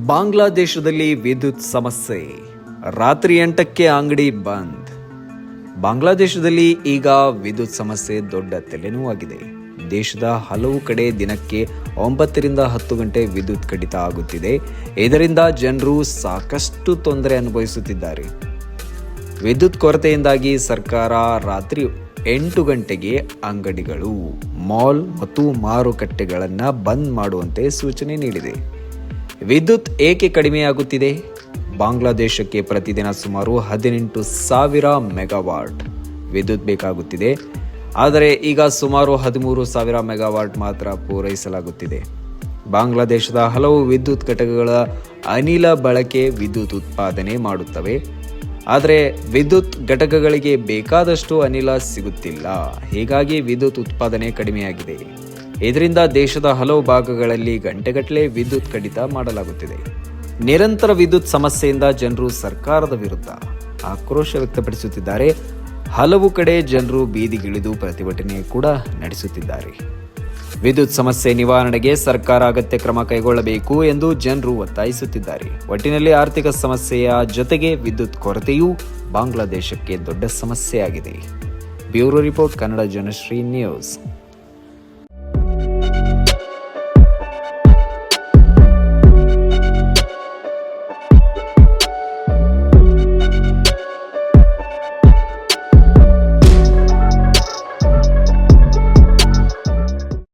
ಬಾಂಗ್ಲಾದೇಶದಲ್ಲಿ ವಿದ್ಯುತ್ ಸಮಸ್ಯೆ. ರಾತ್ರಿ 8ಕ್ಕೆ ಅಂಗಡಿ ಬಂದ್. ಬಾಂಗ್ಲಾದೇಶದಲ್ಲಿ ಈಗ ವಿದ್ಯುತ್ ಸಮಸ್ಯೆ ದೊಡ್ಡ ತಲೆನೋವಾಗಿದೆ. ದೇಶದ ಹಲವು ಕಡೆ ದಿನಕ್ಕೆ 9 ರಿಂದ 10 ಗಂಟೆ ವಿದ್ಯುತ್ ಕಡಿತ ಆಗುತ್ತಿದೆ. ಇದರಿಂದ ಜನರು ಸಾಕಷ್ಟು ತೊಂದರೆ ಅನುಭವಿಸುತ್ತಿದ್ದಾರೆ. ವಿದ್ಯುತ್ ಕೊರತೆಯಿಂದಾಗಿ ಸರ್ಕಾರ ರಾತ್ರಿ 8 ಗಂಟೆಗೆ ಅಂಗಡಿಗಳು, ಮಾಲ್ ಮತ್ತು ಮಾರುಕಟ್ಟೆಗಳನ್ನು ಬಂದ್ ಮಾಡುವಂತೆ ಸೂಚನೆ ನೀಡಿದೆ. ವಿದ್ಯುತ್ ಏಕೆ ಕಡಿಮೆಯಾಗುತ್ತಿದೆ? ಬಾಂಗ್ಲಾದೇಶಕ್ಕೆ ಪ್ರತಿದಿನ ಸುಮಾರು 18,000 ಮೆಗಾವಾಟ್ ವಿದ್ಯುತ್ ಬೇಕಾಗುತ್ತಿದೆ. ಆದರೆ ಈಗ ಸುಮಾರು 13,000 ಮೆಗಾವಾಟ್ ಮಾತ್ರ ಪೂರೈಸಲಾಗುತ್ತಿದೆ. ಬಾಂಗ್ಲಾದೇಶದ ಹಲವು ವಿದ್ಯುತ್ ಘಟಕಗಳ ಅನಿಲ ಬಳಕೆ ವಿದ್ಯುತ್ ಉತ್ಪಾದನೆ ಮಾಡುತ್ತವೆ. ಆದರೆ ವಿದ್ಯುತ್ ಘಟಕಗಳಿಗೆ ಬೇಕಾದಷ್ಟು ಅನಿಲ ಸಿಗುತ್ತಿಲ್ಲ. ಹೀಗಾಗಿ ವಿದ್ಯುತ್ ಉತ್ಪಾದನೆ ಕಡಿಮೆಯಾಗಿದೆ. ಇದರಿಂದ ದೇಶದ ಹಲವು ಭಾಗಗಳಲ್ಲಿ ಗಂಟೆಗಟ್ಟಲೆ ವಿದ್ಯುತ್ ಕಡಿತ ಮಾಡಲಾಗುತ್ತಿದೆ. ನಿರಂತರ ವಿದ್ಯುತ್ ಸಮಸ್ಯೆಯಿಂದ ಜನರು ಸರ್ಕಾರದ ವಿರುದ್ಧ ಆಕ್ರೋಶ ವ್ಯಕ್ತಪಡಿಸುತ್ತಿದ್ದಾರೆ. ಹಲವು ಕಡೆ ಜನರು ಬೀದಿಗಿಳಿದು ಪ್ರತಿಭಟನೆ ಕೂಡ ನಡೆಸುತ್ತಿದ್ದಾರೆ. ವಿದ್ಯುತ್ ಸಮಸ್ಯೆ ನಿವಾರಣೆಗೆ ಸರ್ಕಾರ ಅಗತ್ಯ ಕ್ರಮ ಕೈಗೊಳ್ಳಬೇಕು ಎಂದು ಜನರು ಒತ್ತಾಯಿಸುತ್ತಿದ್ದಾರೆ. ಒಟ್ಟಿನಲ್ಲಿ ಆರ್ಥಿಕ ಸಮಸ್ಯೆಯ ಜೊತೆಗೆ ವಿದ್ಯುತ್ ಕೊರತೆಯೂ ಬಾಂಗ್ಲಾದೇಶಕ್ಕೆ ದೊಡ್ಡ ಸಮಸ್ಯೆಯಾಗಿದೆ. Bureau report, Kannada Janashri news.